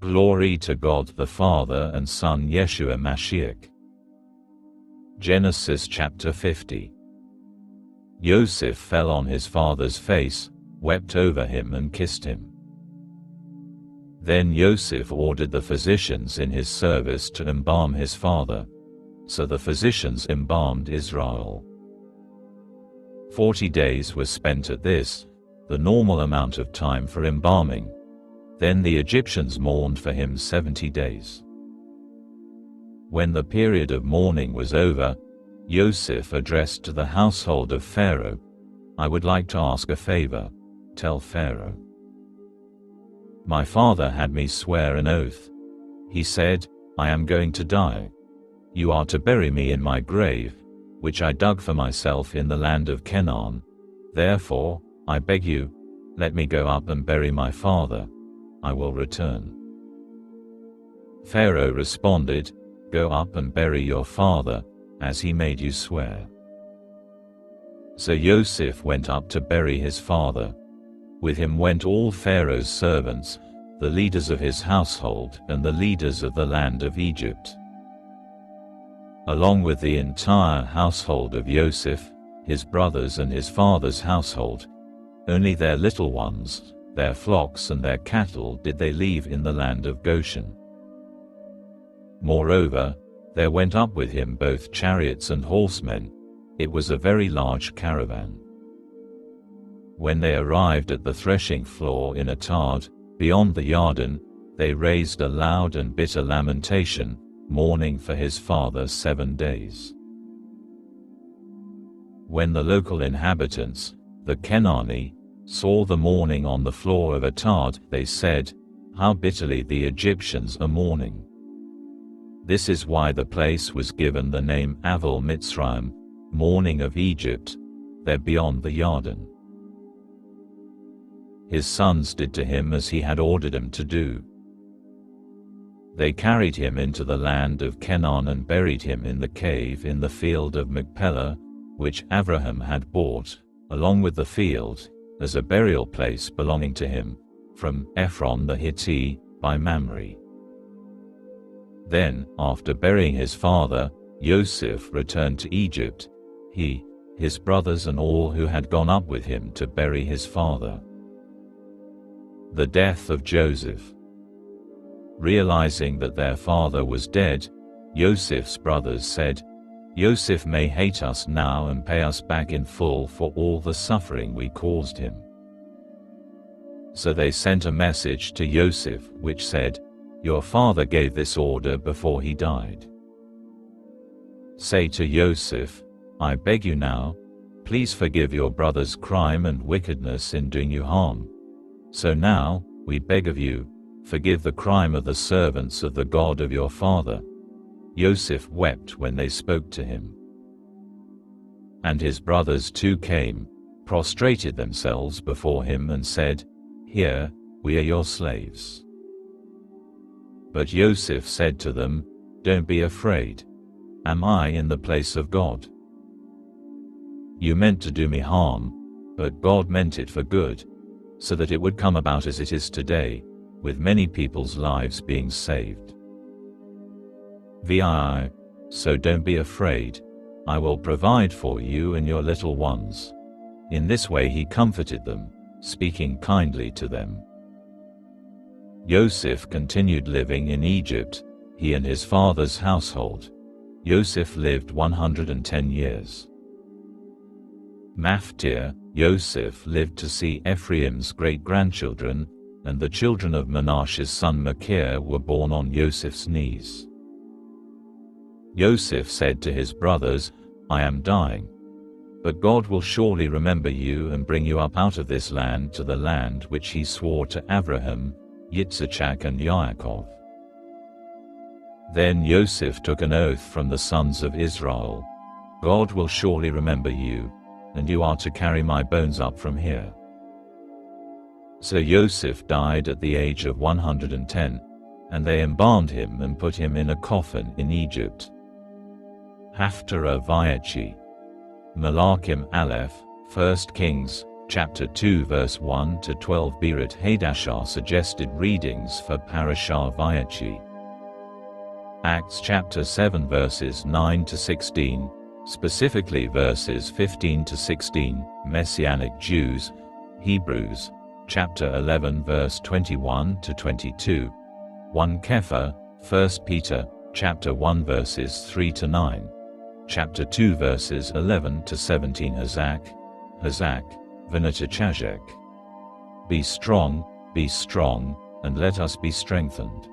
Glory to God the Father and Son Yeshua Mashiach. Genesis chapter 50. Yosef fell on his father's face, wept over him and kissed him. Then Yosef ordered the physicians in his service to embalm his father. So the physicians embalmed Israel. 40 days were spent at this, the normal amount of time for embalming. Then the Egyptians mourned for him 70 days. When the period of mourning was over, Yosef addressed to the household of Pharaoh, "I would like to ask a favor. Tell Pharaoh. My father had me swear an oath. He said, 'I am going to die. You are to bury me in my grave, which I dug for myself in the land of Canaan. Therefore, I beg you, let me go up and bury my father. I will return.' Pharaoh responded, 'Go up and bury your father, as he made you swear.' So Yosef went up to bury his father. With him went all Pharaoh's servants, the leaders of his household and the leaders of the land of Egypt. Along with the entire household of Yosef, his brothers and his father's household, only their little ones, their flocks and their cattle did they leave in the land of Goshen. Moreover, there went up with him both chariots and horsemen. It was a very large caravan. When they arrived at the threshing floor in Atad, beyond the Yarden, they raised a loud and bitter lamentation, mourning for his father 7 days. When the local inhabitants, the Kenani, saw the mourning on the floor of Atad, they said, "How bitterly the Egyptians are mourning." This is why the place was given the name Aval Mitzrayim, mourning of Egypt, there beyond the Yarden. His sons did to him as he had ordered them to do. They carried him into the land of Canaan and buried him in the cave in the field of Machpelah, which Abraham had bought, along with the field, as a burial place belonging to him, from Ephron the Hittite, by Mamre. Then, after burying his father, Yosef returned to Egypt, he, his brothers and all who had gone up with him to bury his father. The death of Joseph. Realizing that their father was dead, Yosef's brothers said, "Yosef may hate us now and pay us back in full for all the suffering we caused him." So they sent a message to Yosef which said, "Your father gave this order before he died. Say to Yosef, I beg you now, please forgive your brother's crime and wickedness in doing you harm. So now, we beg of you, forgive the crime of the servants of the God of your father." Yosef wept when they spoke to him. And his brothers too came, prostrated themselves before him and said, "Here, we are your slaves." But Yosef said to them, "Don't be afraid. Am I in the place of God? You meant to do me harm, but God meant it for good, so that it would come about as it is today, with many people's lives being saved. So don't be afraid. I will provide for you and your little ones." In this way he comforted them, speaking kindly to them. Yosef continued living in Egypt, he and his father's household. Yosef lived 110 years. Maftir, Yosef lived to see Ephraim's great-grandchildren, and the children of Manasseh's son Machir were born on Yosef's knees. Yosef said to his brothers, "I am dying. But God will surely remember you and bring you up out of this land to the land which he swore to Abraham, Yitzchak and Yaakov." Then Yosef took an oath from the sons of Israel, "God will surely remember you, and you are to carry my bones up from here." So Yosef died at the age of 110, and they embalmed him and put him in a coffin in Egypt. Haftarah Vayechi. Malachim Aleph, 1 Kings, chapter 2 verse 1 to 12. Birat Hadashar suggested readings for Parashah Vayechi. Acts chapter 7 verses 9 to 16, specifically verses 15 to 16, Messianic Jews. Hebrews chapter 11 verse 21 to 22. 1 Kepha, 1 Peter chapter 1 verses 3 to 9. Chapter 2 verses 11 to 17. Hazak, Vinatachajek. Be strong, and let us be strengthened.